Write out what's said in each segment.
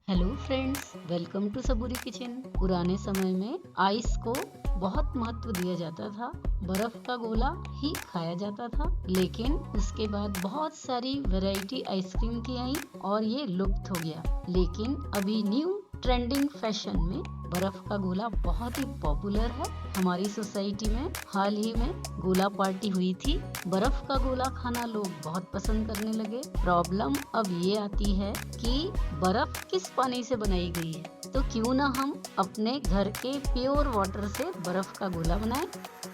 Hello friends, welcome to Saburi kitchen. पुराने समय में आइस को बहुत महत्व दिया जाता था। बर्फ का गोला ही खाया जाता था, लेकिन उसके बाद बहुत सारी वैरायटी आइसक्रीम की आई और ये लुप्त हो गया। लेकिन अभी न्यू ट्रेंडिंग फैशन में बर्फ का गोला बहुत ही पॉपुलर है। हमारी सोसाइटी में हाल ही में गोला पार्टी हुई थी। बर्फ का गोला खाना लोग बहुत पसंद करने लगे। प्रॉब्लम अब ये आती है कि बर्फ किस पानी से बनाई गई है, तो क्यों ना हम अपने घर के प्योर वाटर से बर्फ का गोला बनाएं।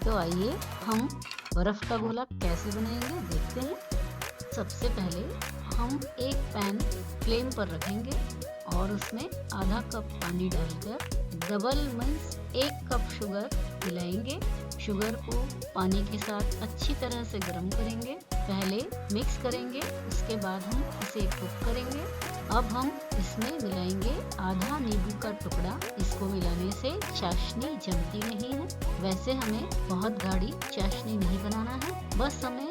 तो आइए हम बर्फ का गोला कैसे बनाएंगे देखते हैं। सबसे पहले हम एक पैन फ्लेम पर रखेंगे और उसमें आधा कप पानी डालकर डबल मीन्स 1 कप शुगर मिलाएंगे। शुगर को पानी के साथ अच्छी तरह से गर्म करेंगे। पहले मिक्स करेंगे, उसके बाद हम इसे कुक करेंगे। अब हम इसमें मिलाएंगे आधा नींबू का टुकड़ा। इसको मिलाने से चाशनी जमती नहीं है। वैसे हमें बहुत गाढ़ी चाशनी नहीं बनाना है, बस हमें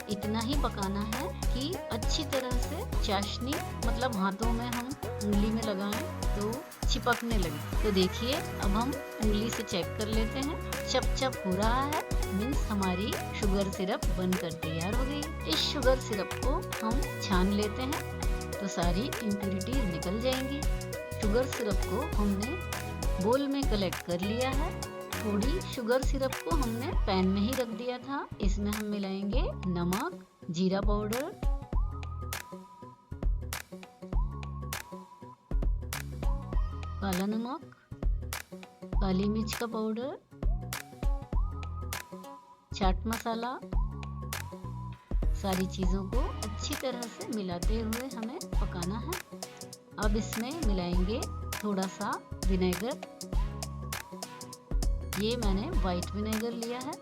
इतना ही पकाना है कि अच्छी तरह से चाशनी मतलब हाथों में हम उंगली में लगाएं तो चिपकने लगे। तो देखिए, अब हम उंगली से चेक कर लेते हैं। चप हो रहा है, मीन्स हमारी शुगर सिरप बनकर तैयार हो गई। इस शुगर सिरप को हम छान लेते हैं तो सारी इम्प्यूरिटीज निकल जाएंगी। शुगर सिरप को हमने बोल में कलेक्ट कर लिया है। थोड़ी शुगर सिरप को हमने पैन में ही रख दिया था। इसमें हम मिलाएंगे नमक, जीरा पाउडर, काला नमक, काली मिर्च का पाउडर, चाट मसाला। सारी चीज़ों को अच्छी तरह से मिलाते हुए हमें पकाना है। अब इसमें मिलाएंगे थोड़ा सा विनेगर। ये मैंने वाइट विनेगर लिया है।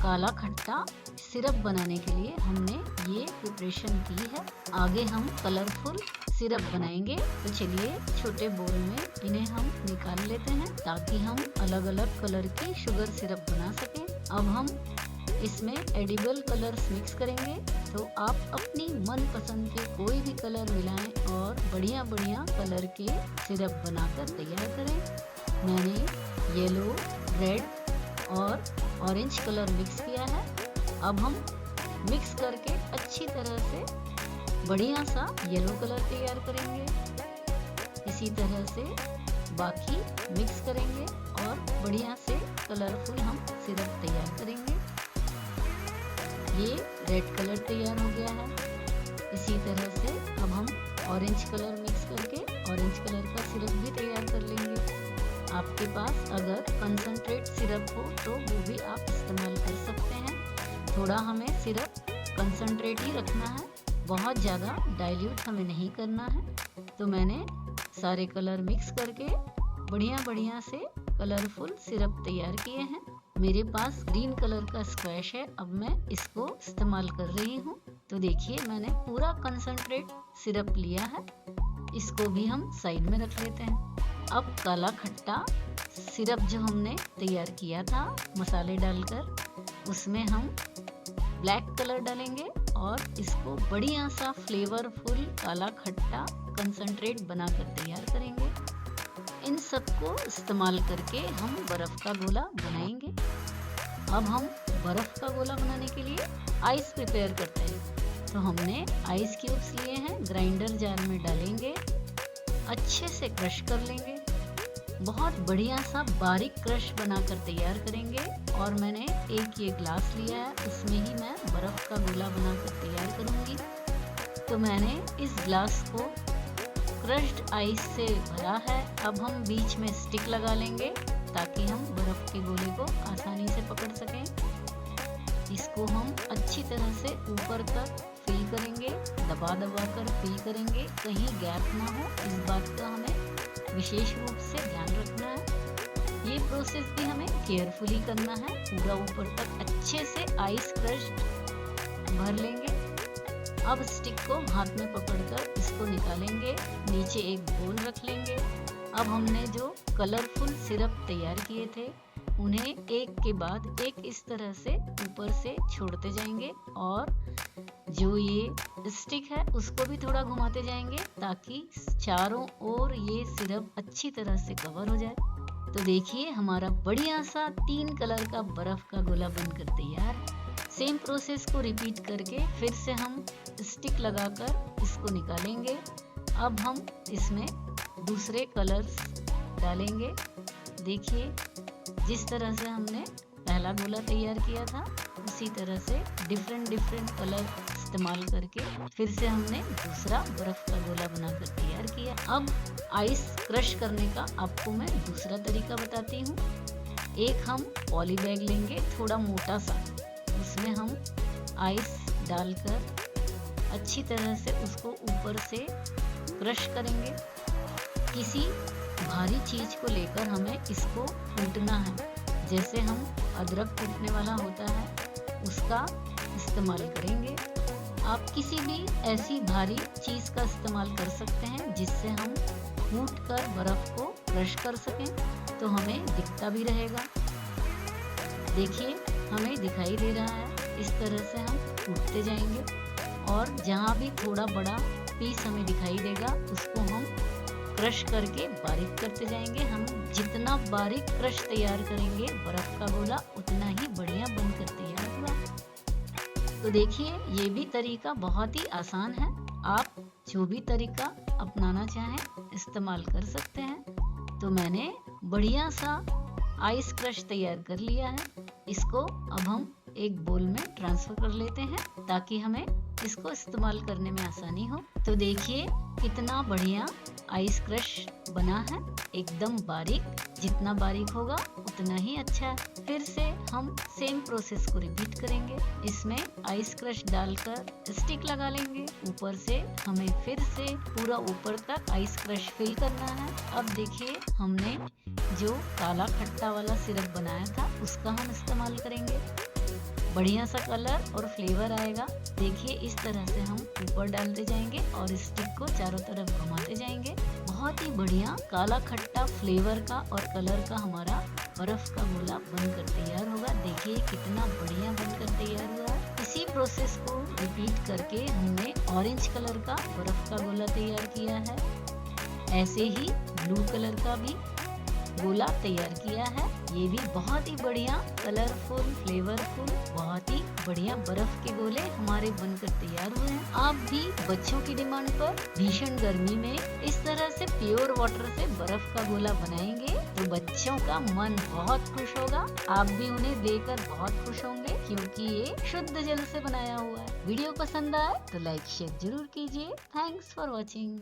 काला खट्टा सिरप बनाने के लिए हमने ये प्रिपरेशन की है। आगे हम कलरफुल सिरप बनाएंगे। तो चलिए छोटे बोल में इन्हें हम निकाल लेते हैं ताकि हम अलग अलग कलर की शुगर सिरप बना सकें। अब हम इसमें एडिबल कलर्स मिक्स करेंगे। तो आप अपनी मनपसंद के कोई भी कलर मिलाएं और बढ़िया बढ़िया कलर के सिरप बनाकर तैयार करें। मैंने येलो, रेड और ऑरेंज कलर मिक्स किया है। अब हम मिक्स करके अच्छी तरह से बढ़िया सा येलो कलर तैयार करेंगे। इसी तरह से बाकी मिक्स करेंगे और बढ़िया से कलरफुल हम सिरप तैयार करेंगे। ये रेड कलर तैयार हो गया है। इसी तरह से अब हम ऑरेंज कलर मिक्स करके ऑरेंज कलर का सिरप भी तैयार कर लेंगे। आपके पास अगर कंसंट्रेट सिरप हो तो वो भी आप इस्तेमाल कर सकते हैं। थोड़ा हमें सिरप कंसंट्रेट ही रखना है, बहुत ज़्यादा डाइल्यूट हमें नहीं करना है। तो मैंने सारे कलर मिक्स करके बढ़िया से कलरफुल सिरप तैयार किए हैं। मेरे पास ग्रीन कलर का स्क्वैश है, अब मैं इसको इस्तेमाल कर रही हूँ। तो देखिए, मैंने पूरा कंसंट्रेट सिरप लिया है। इसको भी हम साइड में रख लेते हैं। अब काला खट्टा सिरप जो हमने तैयार किया था मसाले डालकर, उसमें हम ब्लैक कलर डालेंगे और इसको बढ़िया सा फ्लेवरफुल काला खट्टा कंसंट्रेट बनाकर तैयार करेंगे। इन सबको इस्तेमाल करके हम बर्फ का गोला बनाएंगे। अब हम बर्फ का गोला बनाने के लिए आइस प्रिपेयर करते हैं। तो हमने आइस क्यूब्स लिए हैं, ग्राइंडर जार में डालेंगे, अच्छे से क्रश कर लेंगे। बहुत बढ़िया सा बारीक क्रश बनाकर तैयार करेंगे। और मैंने एक ये ग्लास लिया है, उसमें ही मैं बर्फ का गोला बनाकर तैयार करूँगी। तो मैंने इस ग्लास को क्रश्ड आइस से भरा है। अब हम बीच में स्टिक लगा लेंगे ताकि हम बर्फ के गोले को आसानी से पकड़ सकें। इसको हम अच्छी तरह से ऊपर तक फिल करेंगे, दबा कर फिल करेंगे, कहीं गैप ना हो, इस बात का हमें विशेष रूप से ध्यान रखना है। ये प्रोसेस भी हमें केयरफुली करना है। पूरा ऊपर तक अच्छे से आइस क्रश भर लेंगे। अब स्टिक को हाथ में पकड़कर इसको निकालेंगे, नीचे एक बोल रख लेंगे। अब हमने जो कलरफुल सिरप तैयार किए थे उन्हें एक के बाद एक इस तरह से ऊपर से छोड़ते जाएंगे और जो ये स्टिक है उसको भी थोड़ा घुमाते जाएंगे ताकि चारों ओर ये सिरप अच्छी तरह से कवर हो जाए। तो देखिए हमारा बढ़िया सा 3 कलर का बर्फ का गोला बनकर तैयार है। सेम प्रोसेस को रिपीट करके फिर से हम स्टिक लगाकर इसको निकालेंगे। अब हम इसमें दूसरे कलर्स डालेंगे। देखिए जिस तरह से हमने पहला गोला तैयार किया था उसी तरह से डिफरेंट कलर इस्तेमाल करके फिर से हमने दूसरा बर्फ का गोला बनाकर तैयार किया। अब आइस क्रश करने का आपको मैं दूसरा तरीका बताती हूँ। एक हम पॉली बैग लेंगे थोड़ा मोटा सा, उसमें हम आइस डालकर अच्छी तरह से उसको ऊपर से क्रश करेंगे। किसी भारी चीज को लेकर हमें इसको कूटना है, जैसे हम अदरक कूटने वाला होता है उसका इस्तेमाल करेंगे। आप किसी भी ऐसी भारी चीज का इस्तेमाल कर सकते हैं जिससे हम कूट कर बर्फ को क्रश कर सकें, तो हमें दिखता भी रहेगा। देखिए हमें दिखाई दे रहा है, इस तरह से हम कूटते जाएंगे और जहाँ भी थोड़ा बड़ा पीस हमें दिखाई देगा उसको हम क्रश करके बारीक करते जाएंगे। हम जितना बारीक क्रश तैयार करेंगे बर्फ का गोला उतना ही बढ़िया बनकर तैयार हुआ। तो देखिए ये भी तरीका बहुत ही आसान है, आप जो भी तरीका अपनाना चाहें इस्तेमाल कर सकते हैं। तो मैंने बढ़िया सा आइस क्रश तैयार कर लिया है। इसको अब हम एक बोल में ट्रांसफर कर लेते हैं ताकि हमें इसको इस्तेमाल करने में आसानी हो। तो देखिए कितना बढ़िया आइस क्रश बना है, एकदम बारीक, जितना बारीक होगा उतना ही अच्छा है। फिर से हम सेम प्रोसेस को रिपीट करेंगे। इसमें आइस क्रश डालकर स्टिक लगा लेंगे, ऊपर से हमें फिर से पूरा ऊपर तक आइस क्रश फिल करना है। अब देखिए हमने जो काला खट्टा वाला सिरप बनाया था उसका हम इस्तेमाल करेंगे। बढ़िया सा कलर और फ्लेवर आएगा। देखिए इस तरह से हम ऊपर डालते जाएंगे और स्टिक को चारों तरफ घुमाते जाएंगे। बहुत ही बढ़िया काला खट्टा फ्लेवर का और कलर का हमारा बर्फ का गोला बनकर तैयार होगा। देखिए कितना बढ़िया बनकर तैयार हुआ है। इसी प्रोसेस को रिपीट करके हमने ऑरेंज कलर का बर्फ का गोला तैयार किया है। ऐसे ही ब्लू कलर का भी गोला तैयार किया है। ये भी बहुत ही बढ़िया कलरफुल फ्लेवरफुल बहुत ही बढ़िया बर्फ के गोले हमारे बनकर तैयार हुए हैं। आप भी बच्चों की डिमांड पर भीषण गर्मी में इस तरह से प्योर वाटर से बर्फ का गोला बनाएंगे तो बच्चों का मन बहुत खुश होगा। आप भी उन्हें देकर बहुत खुश होंगे क्योंकि ये शुद्ध जल से बनाया हुआ है। वीडियो पसंद आए तो लाइक शेयर जरूर कीजिए। Thanks for watching.